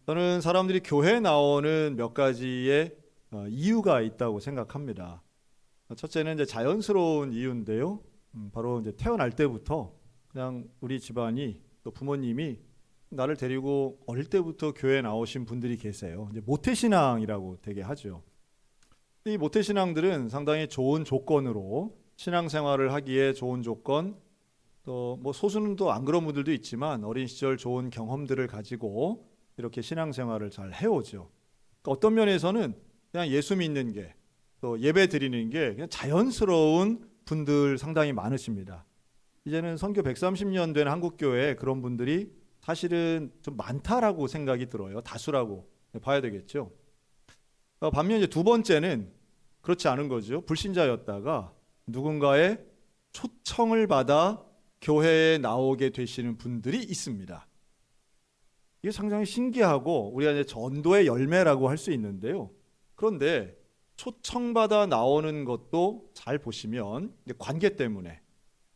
저는 사람들이 교회에 나오는 몇 가지의 이유가 있다고 생각합니다. 첫째는 이제 자연스러운 이유인데요. 바로 이제 태어날 때부터 그냥 우리 집안이 또 부모님이 나를 데리고 어릴 때부터 교회에 나오신 분들이 계세요. 이제 모태신앙이라고 되게 하죠. 이 모태신앙들은 상당히 좋은 조건으로 신앙생활을 하기에 좋은 조건, 또 뭐 소수는 또 안 그런 분들도 있지만 어린 시절 좋은 경험들을 가지고 이렇게 신앙생활을 잘 해오죠. 그러니까 어떤 면에서는 그냥 예수 믿는 게, 또 예배 드리는 게 그냥 자연스러운 분들 상당히 많으십니다. 이제는 선교 130년 된 한국교회에 그런 분들이 사실은 좀 많다라고 생각이 들어요. 다수라고 봐야 되겠죠. 반면 이제 두 번째는 그렇지 않은 거죠. 불신자였다가 누군가의 초청을 받아 교회에 나오게 되시는 분들이 있습니다. 이게 상당히 신기하고 우리가 이제 전도의 열매라고 할 수 있는데요. 그런데 초청받아 나오는 것도 잘 보시면 관계 때문에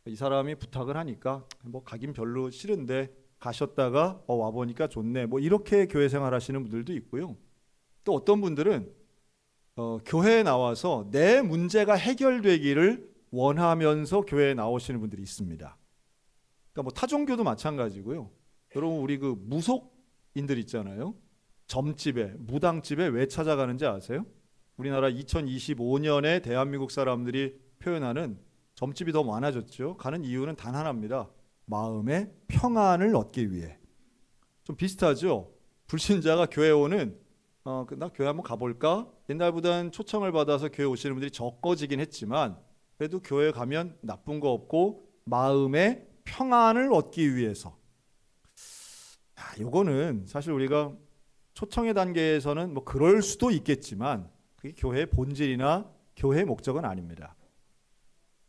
이 사람이 부탁을 하니까 뭐 가긴 별로 싫은데 가셨다가 와보니까 좋네, 뭐 이렇게 교회 생활하시는 분들도 있고요. 또 어떤 분들은 교회에 나와서 내 문제가 해결되기를 원하면서 교회에 나오시는 분들이 있습니다. 그러니까 뭐 타종교도 마찬가지고요. 여러분 우리 그 무속인들 있잖아요. 점집에, 무당집에 왜 찾아가는지 아세요? 우리나라 2025년에 대한민국 사람들이 표현하는 점집이 더 많아졌죠. 가는 이유는 단 하나입니다. 마음의 평안을 얻기 위해. 좀 비슷하죠. 불신자가 교회 오는 나 교회 한번 가볼까? 옛날보다는 초청을 받아서 교회 오시는 분들이 적어지긴 했지만 그래도 교회 가면 나쁜 거 없고 마음의 평안을 얻기 위해서. 요거는 사실 우리가 초청의 단계에서는 뭐 그럴 수도 있겠지만 그게 교회의 본질이나 교회의 목적은 아닙니다.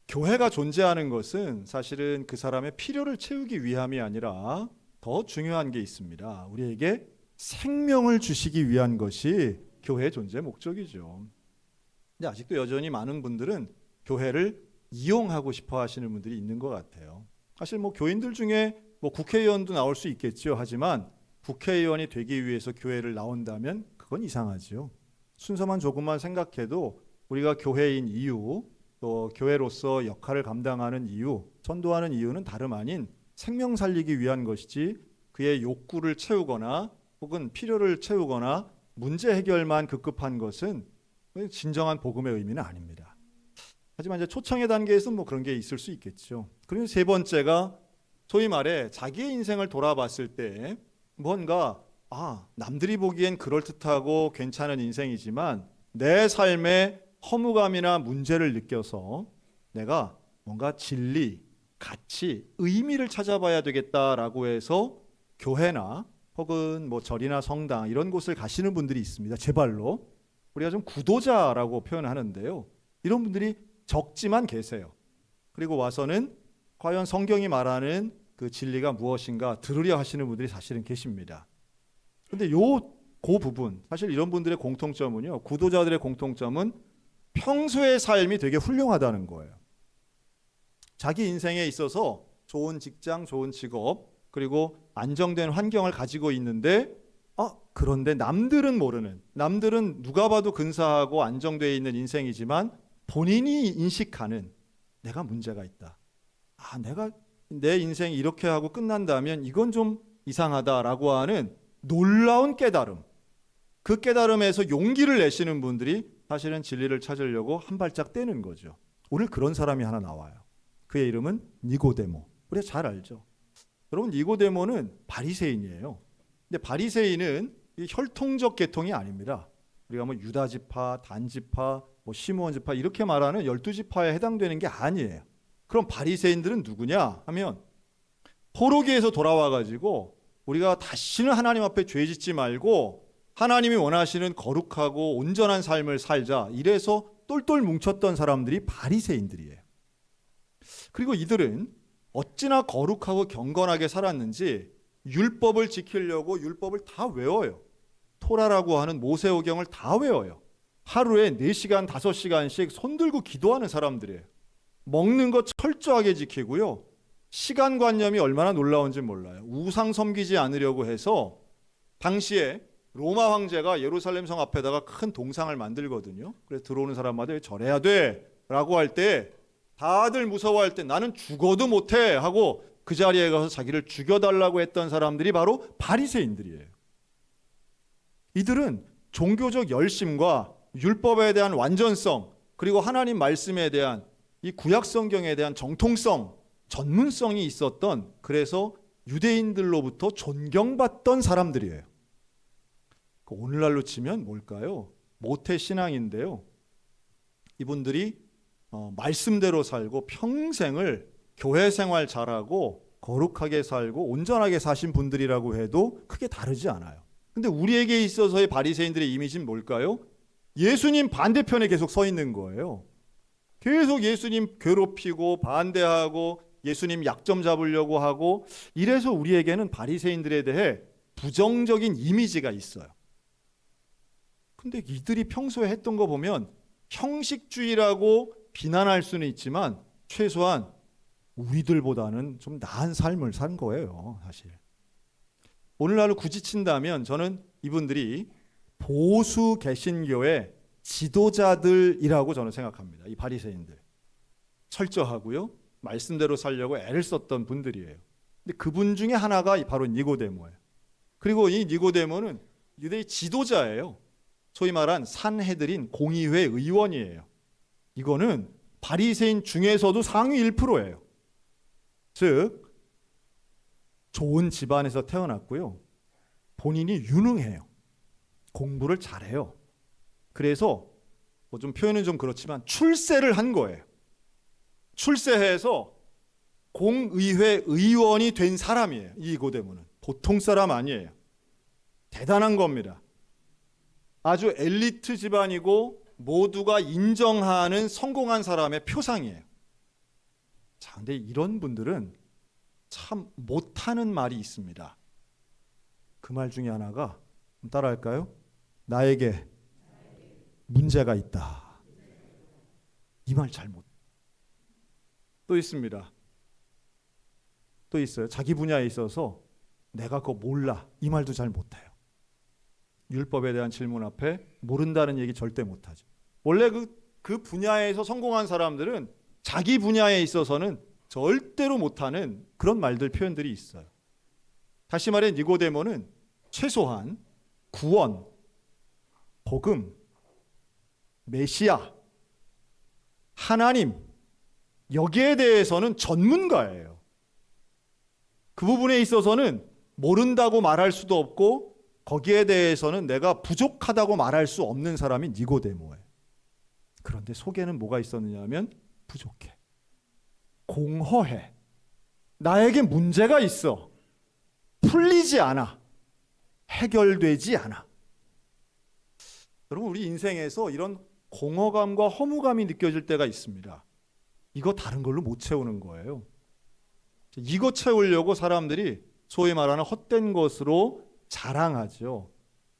교회가 존재하는 것은 사실은 그 사람의 필요를 채우기 위함이 아니라 더 중요한 게 있습니다. 우리에게 생명을 주시기 위한 것이 교회의 존재의 목적이죠. 근데 아직도 여전히 많은 분들은 교회를 이용하고 싶어 하시는 분들이 있는 것 같아요. 사실 뭐 교인들 중에 뭐 국회의원도 나올 수 있겠죠. 하지만 국회의원이 되기 위해서 교회를 나온다면 그건 이상하죠. 순서만 조금만 생각해도 우리가 교회인 이유, 또 교회로서 역할을 감당하는 이유, 전도하는 이유는 다름 아닌 생명 살리기 위한 것이지 그의 욕구를 채우거나 혹은 필요를 채우거나 문제 해결만 급급한 것은 진정한 복음의 의미는 아닙니다. 하지만 이제 초청의 단계에서 뭐 그런 게 있을 수 있겠죠. 그리고 세 번째가 소위 말해 자기의 인생을 돌아봤을 때 뭔가 남들이 보기엔 그럴듯하고 괜찮은 인생이지만 내 삶에 허무감이나 문제를 느껴서 내가 뭔가 진리, 가치, 의미를 찾아봐야 되겠다라고 해서 교회나 혹은 뭐 절이나 성당 이런 곳을 가시는 분들이 있습니다. 제 발로. 우리가 좀 구도자라고 표현하는데요. 이런 분들이 적지만 계세요. 그리고 와서는 과연 성경이 말하는 그 진리가 무엇인가 들으려 하시는 분들이 사실은 계십니다. 그런데 그 부분, 사실 이런 분들의 공통점은요. 구도자들의 공통점은 평소의 삶이 되게 훌륭하다는 거예요. 자기 인생에 있어서 좋은 직장, 좋은 직업, 그리고 안정된 환경을 가지고 있는데 그런데 남들은 모르는, 남들은 누가 봐도 근사하고 안정되어 있는 인생이지만 본인이 인식하는 내가 문제가 있다. 내가 내 인생이 이렇게 하고 끝난다면 이건 좀 이상하다라고 하는 놀라운 깨달음. 그 깨달음에서 용기를 내시는 분들이 사실은 진리를 찾으려고 한 발짝 떼는 거죠. 오늘 그런 사람이 하나 나와요. 그의 이름은 니고데모. 우리가 잘 알죠. 여러분 니고데모는 바리새인이에요. 근데 바리새인은 혈통적 계통이 아닙니다. 우리가 뭐 유다 지파, 단 지파, 뭐 시므온 지파 이렇게 말하는 12지파에 해당되는 게 아니에요. 그럼 바리새인들은 누구냐 하면 포로기에서 돌아와 가지고 우리가 다시는 하나님 앞에 죄 짓지 말고 하나님이 원하시는 거룩하고 온전한 삶을 살자 이래서 똘똘 뭉쳤던 사람들이 바리새인들이에요. 그리고 이들은 어찌나 거룩하고 경건하게 살았는지 율법을 지키려고 율법을 다 외워요. 토라라고 하는 모세오경을 다 외워요. 하루에 4시간, 5시간씩 손들고 기도하는 사람들이에요. 먹는 거 철저하게 지키고요. 시간관념이 얼마나 놀라운지 몰라요. 우상 섬기지 않으려고 해서 당시에 로마 황제가 예루살렘 성 앞에다가 큰 동상을 만들거든요. 그래서 들어오는 사람마다 절해야 돼 라고 할 때 다들 무서워할 때 나는 죽어도 못해 하고 그 자리에 가서 자기를 죽여달라고 했던 사람들이 바로 바리새인들이에요. 이들은 종교적 열심과 율법에 대한 완전성, 그리고 하나님 말씀에 대한 이 구약 성경에 대한 정통성, 전문성이 있었던, 그래서 유대인들로부터 존경받던 사람들이에요. 오늘날로 치면 뭘까요? 모태 신앙인데요. 이분들이 말씀대로 살고 평생을 교회 생활 잘하고 거룩하게 살고 온전하게 사신 분들이라고 해도 크게 다르지 않아요. 근데 우리에게 있어서의 바리새인들의 이미지는 뭘까요? 예수님 반대편에 계속 서 있는 거예요. 계속 예수님 괴롭히고 반대하고 예수님 약점 잡으려고 하고, 이래서 우리에게는 바리새인들에 대해 부정적인 이미지가 있어요. 근데 이들이 평소에 했던 거 보면 형식주의라고 비난할 수는 있지만 최소한 우리들보다는 좀 나은 삶을 산 거예요, 사실. 오늘날로 굳이 친다면 저는 이분들이 보수 개신교의 지도자들이라고 저는 생각합니다. 이 바리새인들. 철저하고요. 말씀대로 살려고 애를 썼던 분들이에요. 근데 그분 중에 하나가 바로 니고데모예요. 그리고 이 니고데모는 유대의 지도자예요. 소위 말한 산헤드린 공의회 의원이에요. 이거는 바리새인 중에서도 상위 1%예요. 즉 좋은 집안에서 태어났고요. 본인이 유능해요. 공부를 잘해요. 그래서 좀 표현은 좀 그렇지만 출세를 한 거예요. 출세해서 공의회 의원이 된 사람이에요. 이 니고데모는 보통 사람 아니에요. 대단한 겁니다. 아주 엘리트 집안이고 모두가 인정하는 성공한 사람의 표상이에요. 자, 근데 이런 분들은 참 못하는 말이 있습니다. 그 말 중에 하나가, 따라할까요? 나에게 문제가 있다. 이 말 잘 못. 또 있습니다. 또 있어요. 자기 분야에 있어서 내가 그거 몰라. 이 말도 잘 못해요. 율법에 대한 질문 앞에 모른다는 얘기 절대 못하죠. 원래 그 분야에서 성공한 사람들은 자기 분야에 있어서는 절대로 못하는 그런 말들, 표현들이 있어요. 다시 말해 니고데모는 최소한 구원, 복음, 메시아, 하나님, 여기에 대해서는 전문가예요. 그 부분에 있어서는 모른다고 말할 수도 없고 거기에 대해서는 내가 부족하다고 말할 수 없는 사람이 니고데모예요. 그런데 속에는 뭐가 있었느냐 하면 부족해. 공허해. 나에게 문제가 있어. 풀리지 않아. 해결되지 않아. 여러분, 우리 인생에서 이런 공허감과 허무감이 느껴질 때가 있습니다. 이거 다른 걸로 못 채우는 거예요. 이거 채우려고 사람들이 소위 말하는 헛된 것으로 자랑하죠.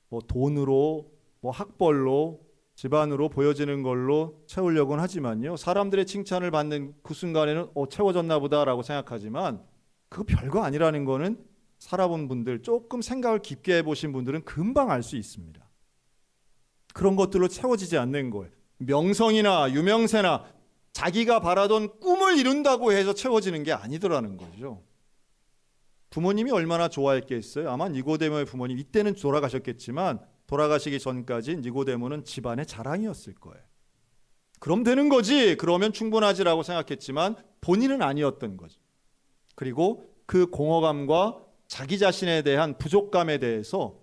뭐 돈으로, 뭐 학벌로, 집안으로 보여지는 걸로 채우려고는 하지만요. 사람들의 칭찬을 받는 그 순간에는 채워졌나 보다라고 생각하지만 그거 별거 아니라는 거는 살아본 분들, 조금 생각을 깊게 해보신 분들은 금방 알 수 있습니다. 그런 것들로 채워지지 않는 거예요. 명성이나 유명세나 자기가 바라던 꿈을 이룬다고 해서 채워지는 게 아니더라는 거죠. 부모님이 얼마나 좋아했겠어요? 아마 니고데모의 부모님, 이때는 돌아가셨겠지만 돌아가시기 전까지 니고데모는 집안의 자랑이었을 거예요. 그럼 되는 거지, 그러면 충분하지라고 생각했지만 본인은 아니었던 거죠. 그리고 그 공허감과 자기 자신에 대한 부족감에 대해서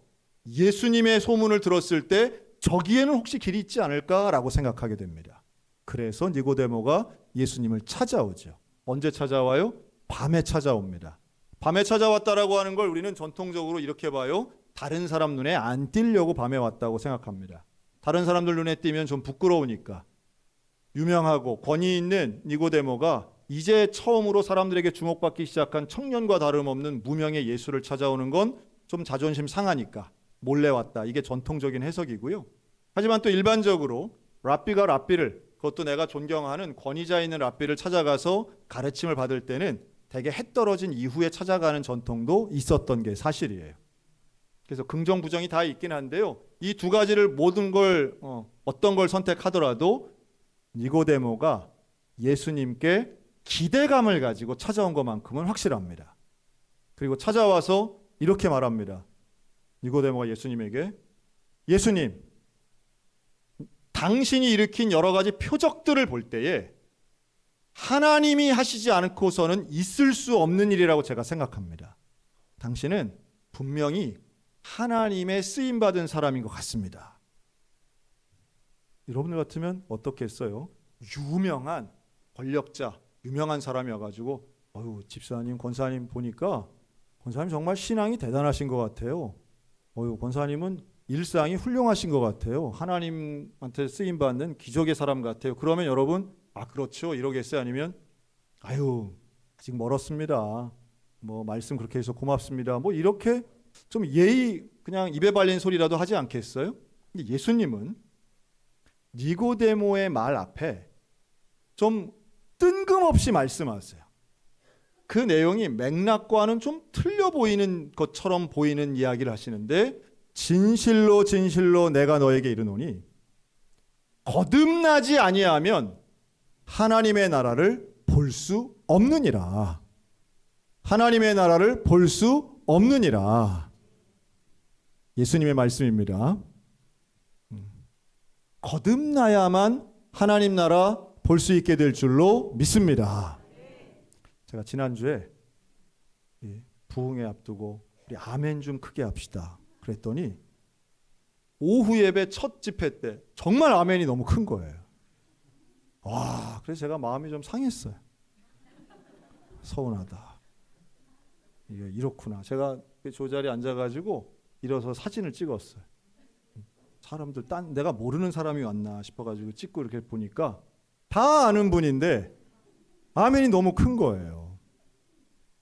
예수님의 소문을 들었을 때 저기에는 혹시 길이 있지 않을까라고 생각하게 됩니다. 그래서 니고데모가 예수님을 찾아오죠. 언제 찾아와요? 밤에 찾아옵니다. 밤에 찾아왔다라고 하는 걸 우리는 전통적으로 이렇게 봐요. 다른 사람 눈에 안 띄려고 밤에 왔다고 생각합니다. 다른 사람들 눈에 띄면 좀 부끄러우니까. 유명하고 권위 있는 니고데모가 이제 처음으로 사람들에게 주목받기 시작한 청년과 다름없는 무명의 예수를 찾아오는 건 좀 자존심 상하니까 몰래 왔다. 이게 전통적인 해석이고요. 하지만 또 일반적으로 랍비가 랍비를, 그것도 내가 존경하는 권위자 있는 랍비를 찾아가서 가르침을 받을 때는 대개 해 떨어진 이후에 찾아가는 전통도 있었던 게 사실이에요. 그래서 긍정 부정이 다 있긴 한데요. 이 두 가지를 모든 걸 어떤 걸 선택하더라도 니고데모가 예수님께 기대감을 가지고 찾아온 것만큼은 확실합니다. 그리고 찾아와서 이렇게 말합니다. 니고데모가 예수님에게, 예수님, 당신이 일으킨 여러 가지 표적들을 볼 때에 하나님이 하시지 않고서는 있을 수 없는 일이라고 제가 생각합니다. 당신은 분명히 하나님의 쓰임받은 사람인 것 같습니다. 여러분들 같으면 어떻게 했어요? 유명한 권력자, 유명한 사람이어가지고 집사님, 권사님 보니까 권사님 정말 신앙이 대단하신 것 같아요. 권사님은 일상이 훌륭하신 것 같아요. 하나님한테 쓰임받는 기적의 사람 같아요. 그러면 여러분, 그렇죠 이러겠어요? 아니면 아직 멀었습니다. 말씀 그렇게 해서 고맙습니다. 이렇게 좀 예의, 그냥 입에 발린 소리라도 하지 않겠어요? 근데 예수님은 니고데모의 말 앞에 좀 뜬금없이 말씀하세요. 그 내용이 맥락과는 좀 틀려 보이는 것처럼 보이는 이야기를 하시는데, 진실로 진실로 내가 너에게 이르노니 거듭나지 아니하면 하나님의 나라를 볼 수 없느니라. 하나님의 나라를 볼 수 없느니라. 예수님의 말씀입니다. 거듭나야만 하나님 나라 볼 수 있게 될 줄로 믿습니다. 제가 지난주에 부흥회 앞두고 우리 아멘 좀 크게 합시다 그랬더니 오후 예배 첫 집회 때 정말 아멘이 너무 큰 거예요. 그래서 제가 마음이 좀 상했어요. 서운하다. 이게 이렇구나. 제가 저 자리에 앉아가지고 일어서 사진을 찍었어요. 사람들 내가 모르는 사람이 왔나 싶어가지고 찍고 이렇게 보니까 다 아는 분인데 아멘이 너무 큰 거예요.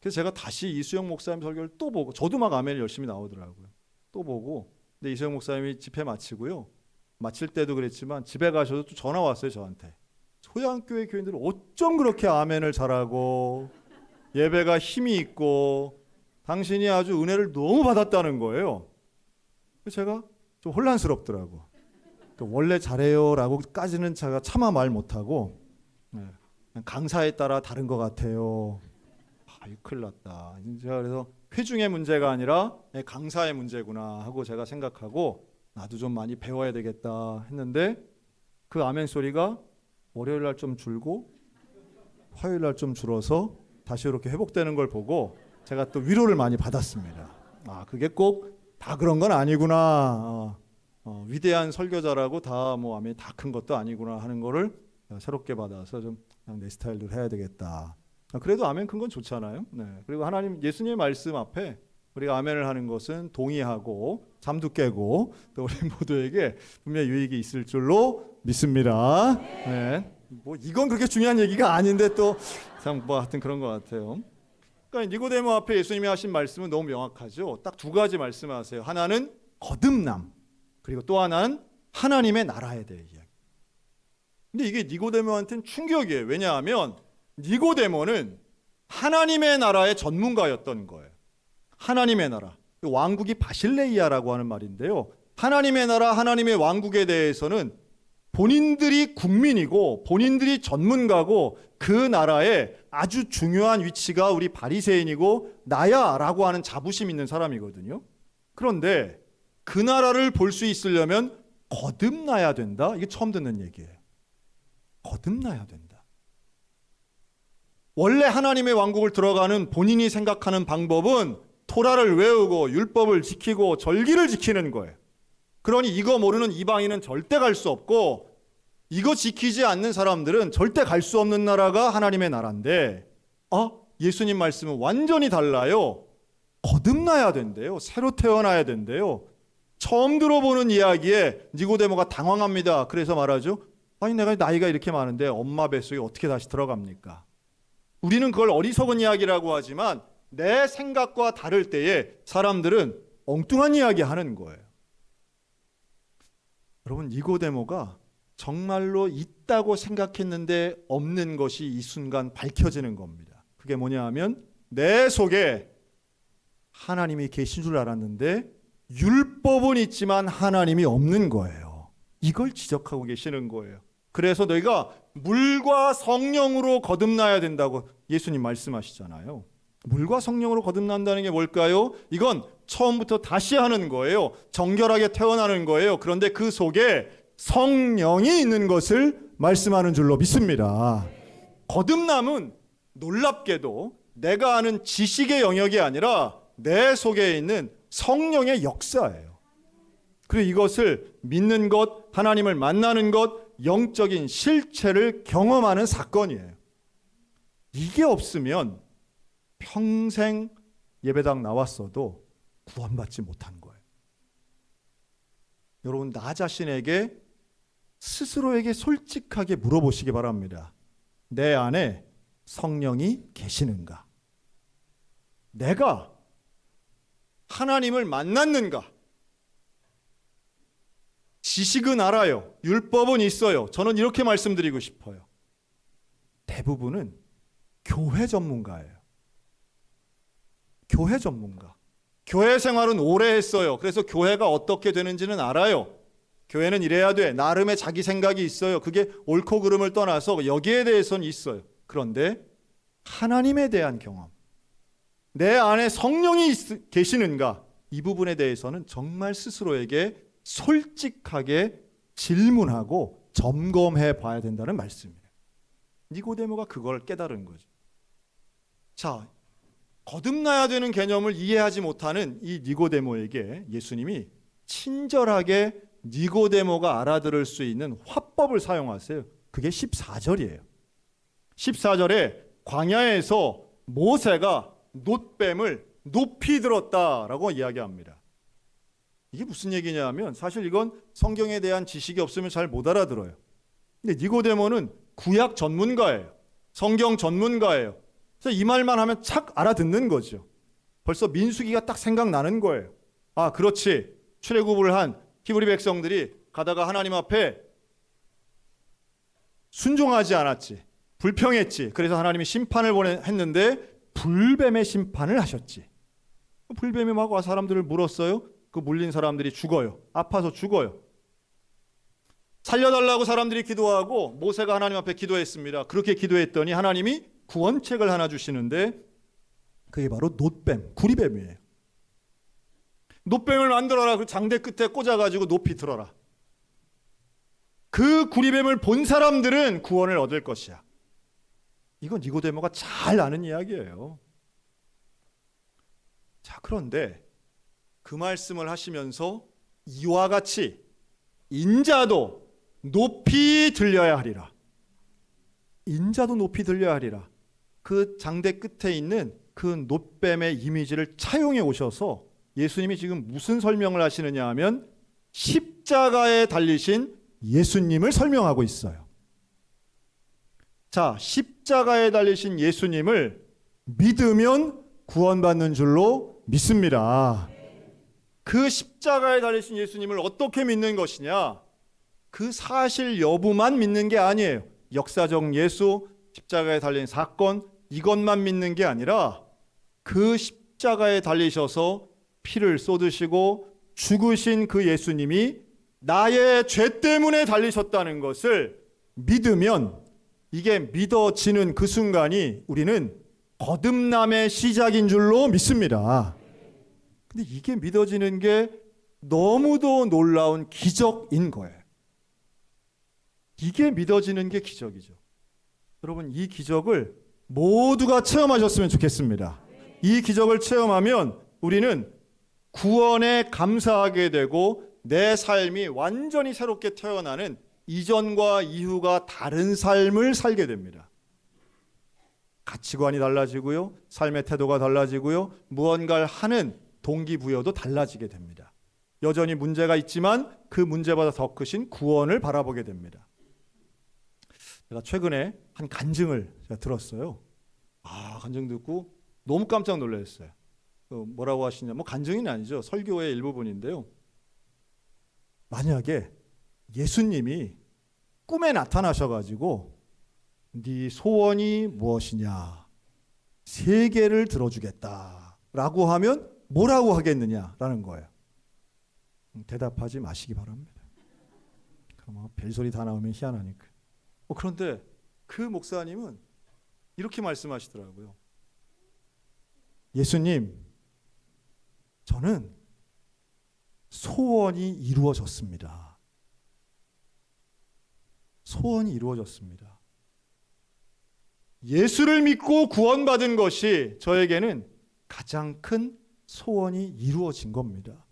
그래서 제가 다시 이수영 목사님 설교를 또 보고, 저도 막 아멘이 열심히 나오더라고요. 또 보고, 근데 이수영 목사님이 집회 마치고요, 마칠 때도 그랬지만 집에 가셔도 또 전화 왔어요 저한테. 소양교회 교인들은 어쩜 그렇게 아멘을 잘하고 예배가 힘이 있고 당신이 아주 은혜를 너무 받았다는 거예요. 그래서 제가 좀 혼란스럽더라고. 원래 잘해요라고까지는 제가 차마 말 못하고 강사에 따라 다른 것 같아요. 큰일 났다. 제가 그래서 회중의 문제가 아니라 강사의 문제구나 하고 제가 생각하고 나도 좀 많이 배워야 되겠다 했는데, 그 아멘 소리가 월요일 날 좀 줄고 화요일 날 좀 줄어서 다시 이렇게 회복되는 걸 보고 제가 또 위로를 많이 받았습니다. 그게 꼭 다 그런 건 아니구나. 위대한 설교자라고 다 아멘 다 큰 것도 아니구나 하는 거를 새롭게 받아서 좀 그냥 내 스타일대로 해야 되겠다. 그래도 아멘 큰 건 좋잖아요. 그리고 하나님, 예수님의 말씀 앞에 우리가 아멘을 하는 것은 동의하고 잠도 깨고 또 우리 모두에게 분명히 유익이 있을 줄로 믿습니다. 이건 그렇게 중요한 얘기가 아닌데 또 참 하여튼 그런 것 같아요. 그러니까 니고데모 앞에 예수님이 하신 말씀은 너무 명확하죠. 딱 두 가지 말씀하세요. 하나는 거듭남, 그리고 또 하나는 하나님의 나라에 대해 이야기. 근데 이게 니고데모한테는 충격이에요. 왜냐하면 니고데모는 하나님의 나라의 전문가였던 거예요. 하나님의 나라, 왕국이 바실레이아라고 하는 말인데요, 하나님의 나라, 하나님의 왕국에 대해서는 본인들이 국민이고 본인들이 전문가고 그 나라에 아주 중요한 위치가 우리 바리새인이고 나야라고 하는 자부심 있는 사람이거든요. 그런데 그 나라를 볼 수 있으려면 거듭나야 된다. 이게 처음 듣는 얘기예요. 거듭나야 된다. 원래 하나님의 왕국을 들어가는 본인이 생각하는 방법은 토라를 외우고 율법을 지키고 절기를 지키는 거예요. 그러니 이거 모르는 이방인은 절대 갈 수 없고, 이거 지키지 않는 사람들은 절대 갈 수 없는 나라가 하나님의 나라인데, 예수님 말씀은 완전히 달라요. 거듭나야 된대요. 새로 태어나야 된대요. 처음 들어보는 이야기에 니고데모가 당황합니다. 그래서 말하죠. 내가 나이가 이렇게 많은데 엄마 뱃속에 어떻게 다시 들어갑니까? 우리는 그걸 어리석은 이야기라고 하지만 내 생각과 다를 때에 사람들은 엉뚱한 이야기 하는 거예요. 여러분, 니고데모가 정말로 있다고 생각했는데 없는 것이 이 순간 밝혀지는 겁니다. 그게 뭐냐 하면 내 속에 하나님이 계신 줄 알았는데 율법은 있지만 하나님이 없는 거예요. 이걸 지적하고 계시는 거예요. 그래서 너희가 물과 성령으로 거듭나야 된다고 예수님 말씀하시잖아요. 물과 성령으로 거듭난다는 게 뭘까요? 이건 처음부터 다시 하는 거예요. 정결하게 태어나는 거예요. 그런데 그 속에 성령이 있는 것을 말씀하는 줄로 믿습니다. 거듭남은 놀랍게도 내가 아는 지식의 영역이 아니라 내 속에 있는 성령의 역사예요. 그리고 이것을 믿는 것, 하나님을 만나는 것, 영적인 실체를 경험하는 사건이에요. 이게 없으면 평생 예배당 나왔어도 구원받지 못한 거예요. 여러분, 나 자신에게 스스로에게 솔직하게 물어보시기 바랍니다. 내 안에 성령이 계시는가? 내가 하나님을 만났는가? 지식은 알아요. 율법은 있어요. 저는 이렇게 말씀드리고 싶어요. 대부분은 교회 전문가예요. 교회 전문가. 교회 생활은 오래 했어요. 그래서 교회가 어떻게 되는지는 알아요. 교회는 이래야 돼. 나름의 자기 생각이 있어요. 그게 옳고 그름을 떠나서 여기에 대해서는 있어요. 그런데 하나님에 대한 경험, 내 안에 성령이 계시는가? 이 부분에 대해서는 정말 스스로에게 솔직하게 질문하고 점검해 봐야 된다는 말씀이에요. 니고데모가 그걸 깨달은 거죠. 자, 거듭나야 되는 개념을 이해하지 못하는 이 니고데모에게 예수님이 친절하게 니고데모가 알아들을 수 있는 화법을 사용하세요. 그게 14절이에요. 14절에 광야에서 모세가 놋뱀을 높이 들었다라고 이야기합니다. 이게 무슨 얘기냐면 사실 이건 성경에 대한 지식이 없으면 잘 못 알아들어요. 근데 니고데모는 구약 전문가예요. 성경 전문가예요. 그래서 이 말만 하면 착 알아듣는 거죠. 벌써 민수기가 딱 생각나는 거예요. 아, 그렇지. 출애굽을 한 히브리 백성들이 가다가 하나님 앞에 순종하지 않았지. 불평했지. 그래서 하나님이 심판을 했는데 불뱀의 심판을 하셨지. 불뱀이 막 와 사람들을 물었어요. 그 물린 사람들이 죽어요. 아파서 죽어요. 살려달라고 사람들이 기도하고 모세가 하나님 앞에 기도했습니다. 그렇게 기도했더니 하나님이 구원책을 하나 주시는데 그게 바로 놋뱀, 구리뱀이에요. 놋뱀을 만들어라. 그 장대 끝에 꽂아가지고 높이 들어라. 그 구리뱀을 본 사람들은 구원을 얻을 것이야. 이건 니고데모가 잘 아는 이야기예요. 자, 그런데 그 말씀을 하시면서 이와 같이 인자도 높이 들려야 하리라. 인자도 높이 들려야 하리라. 그 장대 끝에 있는 그 놋뱀의 이미지를 차용해 오셔서 예수님이 지금 무슨 설명을 하시느냐 하면 십자가에 달리신 예수님을 설명하고 있어요. 자, 십자가에 달리신 예수님을 믿으면 구원받는 줄로 믿습니다. 그 십자가에 달리신 예수님을 어떻게 믿는 것이냐? 그 사실 여부만 믿는 게 아니에요. 역사적 예수, 십자가에 달린 사건, 이것만 믿는 게 아니라 그 십자가에 달리셔서 피를 쏟으시고 죽으신 그 예수님이 나의 죄 때문에 달리셨다는 것을 믿으면 이게 믿어지는 그 순간이 우리는 거듭남의 시작인 줄로 믿습니다. 근데 이게 믿어지는 게 너무도 놀라운 기적인 거예요. 이게 믿어지는 게 기적이죠. 여러분, 이 기적을 모두가 체험하셨으면 좋겠습니다. 이 기적을 체험하면 우리는 구원에 감사하게 되고 내 삶이 완전히 새롭게 태어나는 이전과 이후가 다른 삶을 살게 됩니다. 가치관이 달라지고요. 삶의 태도가 달라지고요. 무언가를 하는 동기부여도 달라지게 됩니다. 여전히 문제가 있지만 그 문제보다 더 크신 구원을 바라보게 됩니다. 제가 최근에 한 간증을 제가 들었어요. 간증 듣고 너무 깜짝 놀랐어요. 뭐라고 하시냐? 간증은 아니죠. 설교의 일부분인데요. 만약에 예수님이 꿈에 나타나셔가지고 네 소원이 무엇이냐? 세계를 들어주겠다라고 하면 뭐라고 하겠느냐라는 거예요. 대답하지 마시기 바랍니다. 뭐 별소리 다 나오면 희한하니까. 그런데 그 목사님은 이렇게 말씀하시더라고요. 예수님, 저는 소원이 이루어졌습니다. 소원이 이루어졌습니다. 예수를 믿고 구원받은 것이 저에게는 가장 큰 소원이 이루어진 겁니다.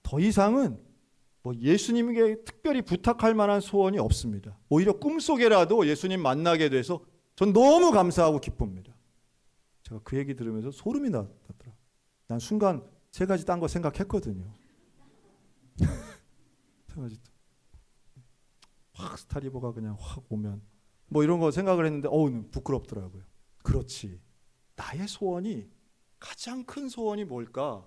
더 이상은 예수님에게 특별히 부탁할 만한 소원이 없습니다. 오히려 꿈속에라도 예수님 만나게 돼서 전 너무 감사하고 기쁩니다. 제가 그 얘기 들으면서 소름이 났더라고요. 난 순간 세 가지 딴 거 생각했거든요. 세 가지 확 스타리버가 그냥 확 오면 이런 거 생각을 했는데 부끄럽더라고요. 그렇지. 나의 소원이 가장 큰 소원이 뭘까?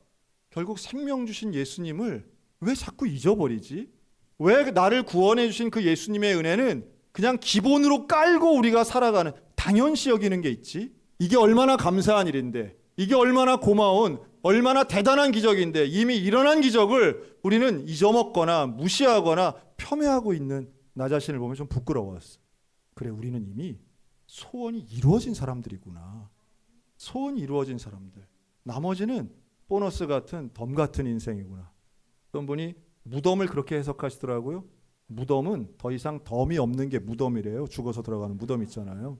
결국 생명 주신 예수님을 왜 자꾸 잊어버리지? 왜 나를 구원해 주신 그 예수님의 은혜는 그냥 기본으로 깔고 우리가 살아가는, 당연시 여기는 게 있지? 이게 얼마나 감사한 일인데, 이게 얼마나 고마운, 얼마나 대단한 기적인데 이미 일어난 기적을 우리는 잊어먹거나 무시하거나 폄훼하고 있는 나 자신을 보면 좀 부끄러웠어. 그래, 우리는 이미 소원이 이루어진 사람들이구나. 소원이 이루어진 사람들. 나머지는 보너스 같은 덤 같은 인생이구나. 어떤 분이 무덤을 그렇게 해석하시더라고요. 무덤은 더 이상 덤이 없는 게 무덤이래요. 죽어서 들어가는 무덤 있잖아요.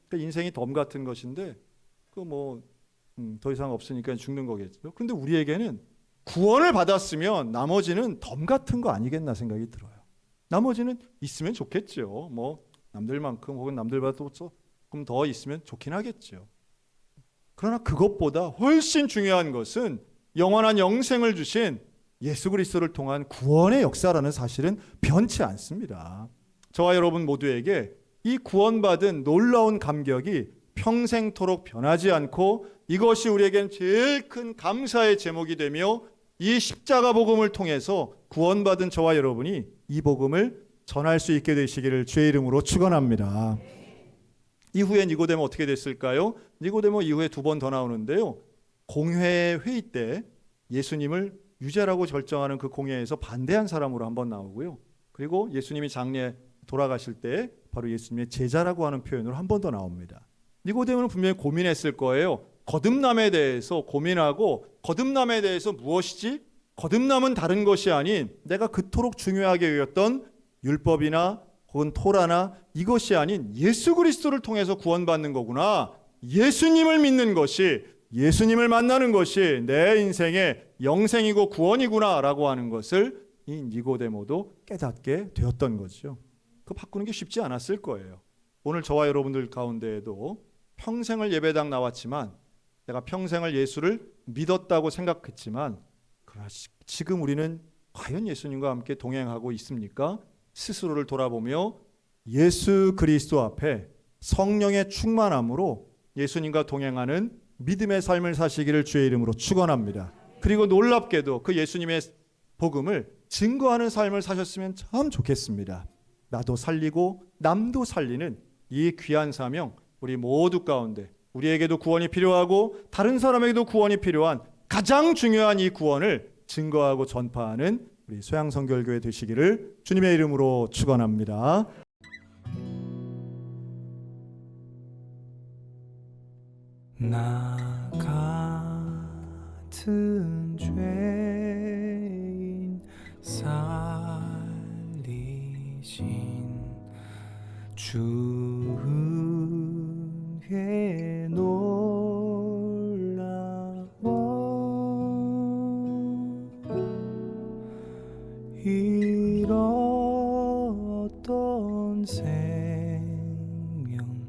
그러니까 인생이 덤 같은 것인데 더 이상 없으니까 죽는 거겠죠. 그런데 우리에게는 구원을 받았으면 나머지는 덤 같은 거 아니겠나 생각이 들어요. 나머지는 있으면 좋겠죠. 남들만큼 혹은 남들보다 조금 더 있으면 좋긴 하겠죠. 그러나 그것보다 훨씬 중요한 것은 영원한 영생을 주신 예수 그리스도를 통한 구원의 역사라는 사실은 변치 않습니다. 저와 여러분 모두에게 이 구원받은 놀라운 감격이 평생토록 변하지 않고 이것이 우리에겐 제일 큰 감사의 제목이 되며 이 십자가 복음을 통해서 구원받은 저와 여러분이 이 복음을 전할 수 있게 되시기를 주의 이름으로 축원합니다. 이후에 니고데모 어떻게 됐을까요? 니고데모 이후에 두 번 더 나오는데요. 공회 회의 때 예수님을 유죄라고 결정하는 그 공회에서 반대한 사람으로 한번 나오고요. 그리고 예수님이 장례 돌아가실 때 바로 예수님의 제자라고 하는 표현으로 한 번 더 나옵니다. 니고데모는 분명히 고민했을 거예요. 거듭남에 대해서 고민하고, 거듭남에 대해서 무엇이지? 거듭남은 다른 것이 아닌 내가 그토록 중요하게 여겼던 율법이나 혹은 토라나 이것이 아닌 예수 그리스도를 통해서 구원받는 거구나. 예수님을 믿는 것이, 예수님을 만나는 것이 내 인생의 영생이고 구원이구나 라고 하는 것을 이 니고데모도 깨닫게 되었던 거죠. 그거 바꾸는 게 쉽지 않았을 거예요. 오늘 저와 여러분들 가운데에도 평생을 예배당 나왔지만, 내가 평생을 예수를 믿었다고 생각했지만, 그러나 지금 우리는 과연 예수님과 함께 동행하고 있습니까? 스스로를 돌아보며 예수 그리스도 앞에 성령의 충만함으로 예수님과 동행하는 믿음의 삶을 사시기를 주의 이름으로 축원합니다. 그리고 놀랍게도 그 예수님의 복음을 증거하는 삶을 사셨으면 참 좋겠습니다. 나도 살리고 남도 살리는 이 귀한 사명, 우리 모두 가운데 우리에게도 구원이 필요하고 다른 사람에게도 구원이 필요한 가장 중요한 이 구원을 증거하고 전파하는 우리 소양성결교회 되시기를 주님의 이름으로 축원합니다. 나 같은 죄인 살리신 주 은혜 놀라워 잃었던 생명